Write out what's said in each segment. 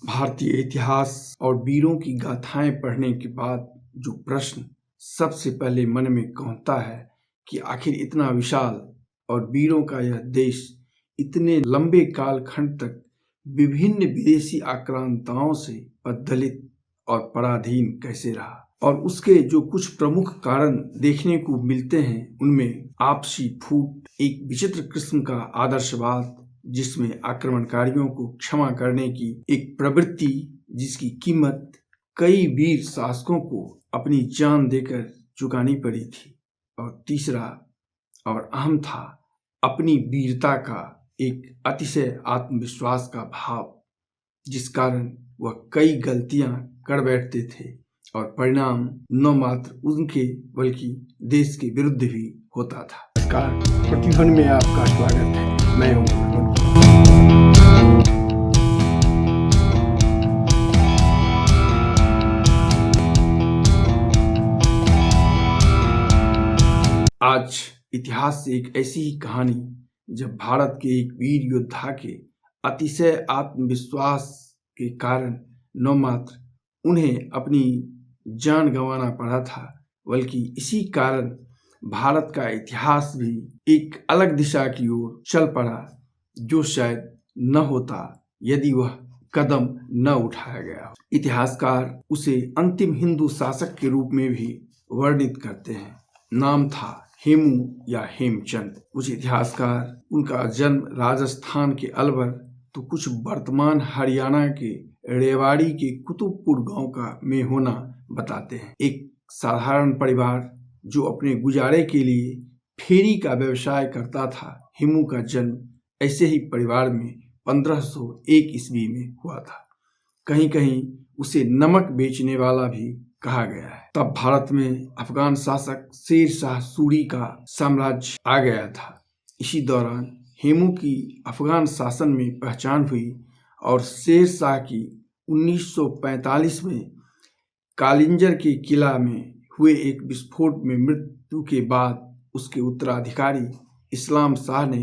भारतीय इतिहास और वीरों की गाथाएं पढ़ने के बाद जो प्रश्न सबसे पहले मन में कौंधता है कि आखिर इतना विशाल और वीरों का यह देश इतने लंबे कालखंड तक विभिन्न विदेशी आक्रांताओं से पद्दलित और पराधीन कैसे रहा। और उसके जो कुछ प्रमुख कारण देखने को मिलते हैं उनमें आपसी फूट, एक विचित्र किस्म का आदर्शवाद जिसमें आक्रमणकारियों को क्षमा करने की एक प्रवृत्ति जिसकी कीमत कई वीर शासकों को अपनी जान देकर चुकानी पड़ी थी, और तीसरा और अहम था अपनी वीरता का एक अतिशय आत्मविश्वास का भाव, जिस कारण वह कई गलतियां कर बैठते थे और परिणाम न मात्र उनके बल्कि देश के विरुद्ध भी होता था। नमस्कार, प्रतिध्वनि में आपका स्वागत है। मैं हूं। आज इतिहास से एक ऐसी ही कहानी जब भारत के एक वीर योद्धा के अतिशय आत्मविश्वास के कारण न मात्र उन्हें अपनी जान गंवाना पड़ा था, बल्कि इसी कारण भारत का इतिहास भी एक अलग दिशा की ओर चल पड़ा, जो शायद न होता यदि वह कदम न उठाया गया। इतिहासकार उसे अंतिम हिंदू शासक के रूप में भी वर्णित करते हैं। नाम था हेमू या हेमचंद। कुछ इतिहासकार उनका जन्म राजस्थान के अलवर तो कुछ वर्तमान हरियाणा के रेवाड़ी के कुतुबपुर गांव में होना बताते हैं। एक साधारण परिवार जो अपने गुजारे के लिए फेरी का व्यवसाय करता था। हेमू का जन्म ऐसे ही परिवार में 1501 ईस्वी में हुआ था। कहीं कहीं उसे नमक बेचने वाला भी कहा गया है। तब भारत में अफगान शासक शेर शाह सूरी का साम्राज्य आ गया था। इसी दौरान हेमू की अफगान शासन में पहचान हुई और शेर शाह की 1945 में कालिंजर के किला में हुए एक विस्फोट में मृत्यु के बाद उसके उत्तराधिकारी इस्लाम शाह ने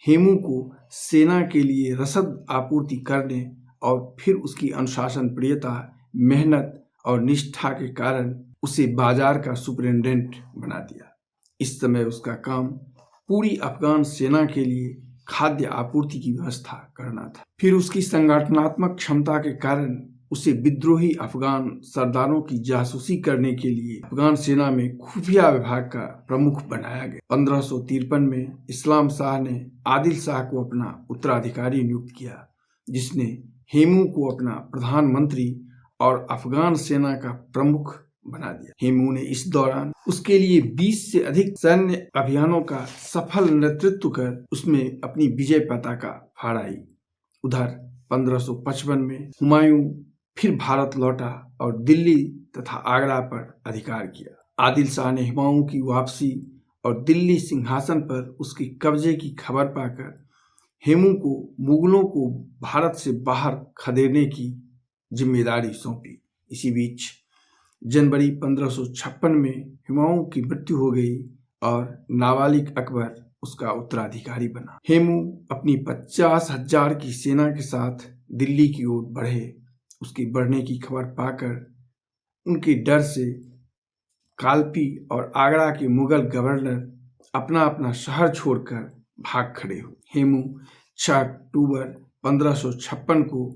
हेमू को सेना के लिए रसद आपूर्ति करने और फिर उसकी अनुशासन प्रियता, मेहनत और निष्ठा के कारण उसे बाजार का सुपरिटेंडेंट बना दिया। इस समय उसका काम पूरी अफगान सेना के लिए खाद्य आपूर्ति की व्यवस्था करना था। फिर उसकी संगठनात्मक क्षमता के कारण उसे विद्रोही अफगान सरदारों की जासूसी करने के लिए अफगान सेना में खुफिया विभाग का प्रमुख बनाया गया। 1553 में इस्लाम शाह ने आदिल शाह को अपना उत्तराधिकारी नियुक्त किया, जिसने हेमू को अपना प्रधानमंत्री और अफगान सेना का प्रमुख बना दिया। हेमू ने इस दौरान उसके लिए 20 से अधिक सैन्य अभियानों का सफल नेतृत्व कर उसमें अपनी विजय पताका फहराई। उधर 1555 में हुमायूं फिर भारत लौटा और दिल्ली तथा आगरा पर अधिकार किया। आदिल शाह ने हुमायूं की वापसी और दिल्ली सिंहासन पर उसके कब्जे की खबर पाकर हेमू को मुगलों को भारत से बाहर खदेड़ने की जिम्मेदारी सौंपी। इसी बीच जनवरी 1556 में हुमायूं की मृत्यु हो गई और नाबालिग अकबर उसका उत्तराधिकारी बना। हेमू अपनी 50,000 की सेना के साथ दिल्ली की ओर बढ़े। उसके बढ़ने की खबर पाकर उनके डर से कालपी और आगरा के मुगल गवर्नर अपना अपना शहर छोड़कर भाग खड़े हुए। हेमू 6 अक्टूबर 1556 को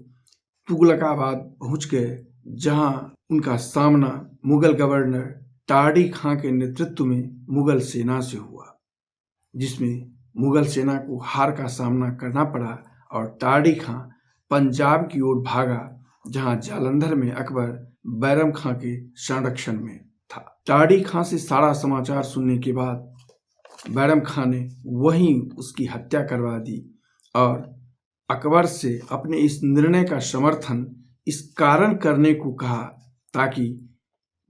तुगलकाबाद पहुंच गए, जहां उनका सामना मुगल गवर्नर टार्डी खां के नेतृत्व में मुगल सेना से हुआ, जिसमें मुगल सेना को हार का सामना करना पड़ा और टार्डी खां पंजाब की ओर भागा, जहां जालंधर में अकबर बैरम खां के संरक्षण में था। टार्डी खां से सारा समाचार सुनने के बाद बैरम खां ने वहीं उसकी हत्या करवा दी और अकबर से अपने इस निर्णय का समर्थन इस कारण करने को कहा ताकि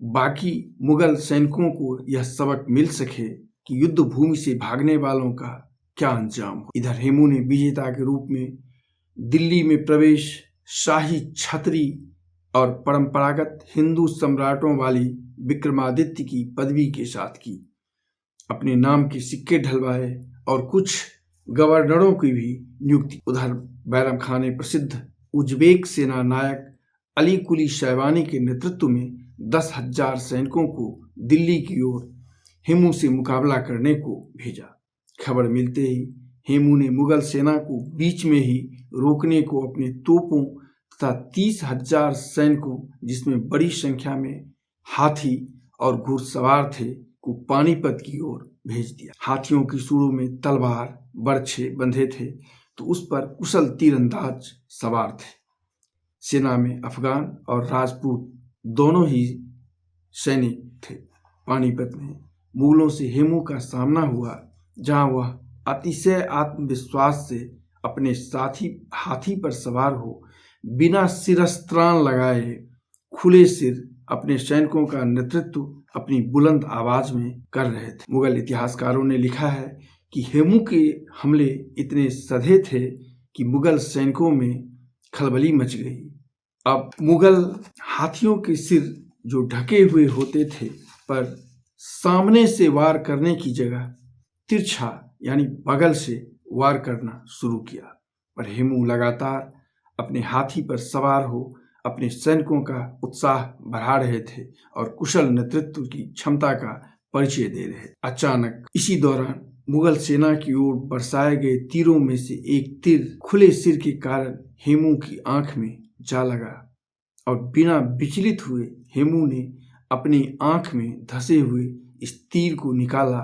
बाकी मुगल सैनिकों को यह सबक मिल सके कि युद्ध भूमि से भागने वालों का क्या अंजाम हो। इधर हेमू ने विजेता के रूप में दिल्ली में प्रवेश शाही छतरी और परंपरागत हिंदू सम्राटों वाली विक्रमादित्य की पदवी के साथ की। अपने नाम के सिक्के ढलवाए और कुछ गवर्नरों की भी नियुक्ति। उधर बैरम खान ने प्रसिद्ध उज्बेक सेना नायक अली कुली शैबानी के नेतृत्व में 10,000 सैनिकों को दिल्ली की ओर हेमू से मुकाबला करने को भेजा। खबर मिलते ही हेमू ने मुगल सेना को बीच में ही रोकने को अपने तोपों तथा 30,000 सैनिकों, जिसमें बड़ी संख्या में हाथी और घुड़सवार थे, को पानीपत की ओर भेज दिया। हाथियों की सूढ़ों में तलवार बर्छे बंधे थे तो उस पर कुशल तीरंदाज सवार थे। सेना में अफगान और राजपूत दोनों ही सैनिक थे। पानीपत में मुगलों से हेमू का सामना हुआ, जहां वह अतिशय आत्मविश्वास से अपने साथी हाथी पर सवार हो बिना शिरस्त्राण लगाए खुले सिर अपने सैनिकों का नेतृत्व अपनी बुलंद आवाज में कर रहे थे। मुगल इतिहासकारों ने लिखा है कि हेमू के हमले इतने सधे थे कि मुगल सैनिकों में खलबली मच गई। अब मुगल हाथियों के सिर जो ढके हुए होते थे पर सामने से वार करने की जगह तिरछा यानी बगल से वार करना शुरू किया, पर हेमू लगातार अपने हाथी पर सवार हो अपने सैनिकों का उत्साह बढ़ा रहे थे और कुशल नेतृत्व की क्षमता का परिचय दे रहे। अचानक इसी दौरान मुगल सेना की ओर बरसाए गए तीरों में से एक तीर खुले सिर के कारण हेमू की आंख में जा लगा और बिना विचलित हुए हेमू ने अपनी आंख में धंसे हुए इस तीर को निकाला,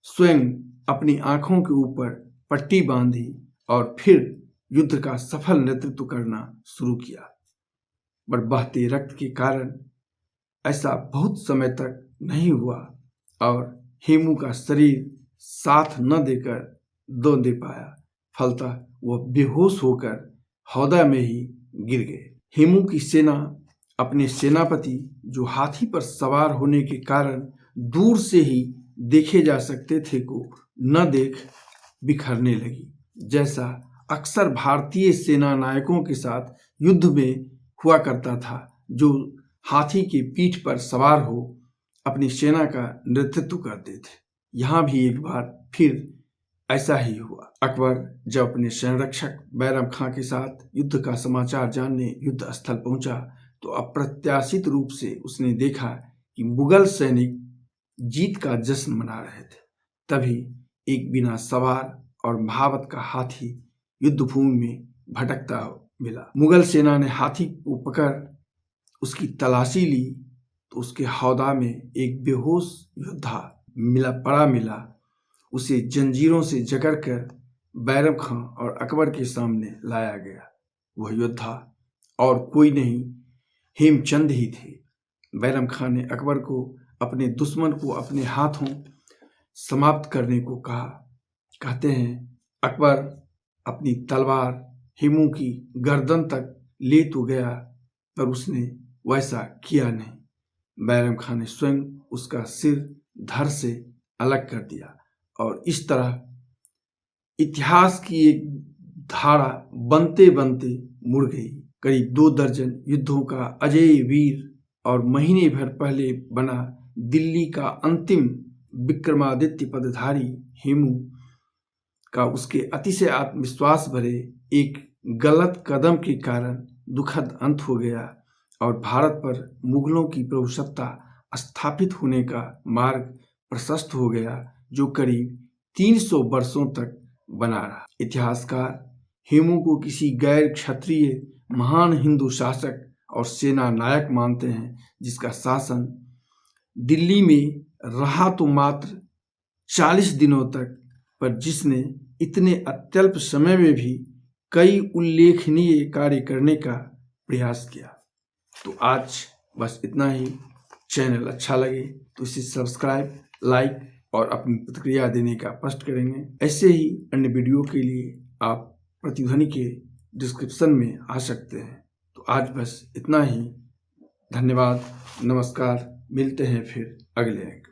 स्वयं अपनी आंखों के ऊपर पट्टी बांधी और फिर युद्ध का सफल नेतृत्व करना शुरू किया। पर बहते रक्त के कारण ऐसा बहुत समय तक नहीं हुआ और हेमू का शरीर साथ न दे पाया। फलतः वह बेहोश होकर हौदा में ही गिर गए। हेमू की सेना अपने सेनापति, जो हाथी पर सवार होने के कारण दूर से ही देखे जा सकते थे, को न देख बिखरने लगी, जैसा अक्सर भारतीय सेना नायकों के साथ युद्ध में हुआ करता था, जो हाथी के पीठ पर सवार हो अपनी सेना का नेतृत्व करते थे। यहाँ भी एक बार फिर ऐसा ही हुआ। अकबर जब अपने संरक्षक बैरम खां के साथ युद्ध का समाचार जानने युद्ध स्थल पहुंचा तो अप्रत्याशित रूप से उसने देखा कि मुगल सैनिक जीत का जश्न मना रहे थे। तभी एक बिना सवार और महावत का हाथी युद्धभूमि में भटकता मिला। मुगल सेना ने हाथी को पकड़ उसकी तलाशी ली तो उसके हौदा में एक बेहोश योद्धा मिला। उसे जंजीरों से जकड़कर बैरम खां और अकबर के सामने लाया गया। वह योद्धा और कोई नहीं, हेमचंद ही थे। बैरम खां ने अकबर को अपने दुश्मन को अपने हाथों समाप्त करने को कहा। कहते हैं अकबर अपनी तलवार हेमू की गर्दन तक ले तो गया, पर उसने वैसा किया नहीं। बैरम खां ने स्वयं उसका सिर धड़ से अलग कर दिया और इस तरह इतिहास की एक धारा बनते बनते मुड़ गई। करीब 2 दर्जन युद्धों का अजेय वीर और महीने भर पहले बना दिल्ली का अंतिम विक्रमादित्य पदधारी हेमू का उसके अतिशय आत्मविश्वास भरे एक गलत कदम के कारण दुखद अंत हो गया और भारत पर मुगलों की प्रभुसत्ता स्थापित होने का मार्ग प्रशस्त हो गया, जो करीब 300 वर्षों तक बना रहा। इतिहासकार हेमू को किसी गैर क्षत्रिय महान हिंदू शासक और सेना नायक मानते हैं, जिसका शासन दिल्ली में रहा तो मात्र 40 दिनों तक, पर जिसने इतने अत्यल्प समय में भी कई उल्लेखनीय कार्य करने का प्रयास किया। तो आज बस इतना ही। चैनल अच्छा लगे तो इसे सब्सक्राइब, लाइक और अपनी प्रतिक्रिया देने का स्पष्ट करेंगे। ऐसे ही अन्य वीडियो के लिए आप प्रतिध्वनि के डिस्क्रिप्शन में आ सकते हैं। तो आज बस इतना ही। धन्यवाद, नमस्कार, मिलते हैं फिर अगले अंक।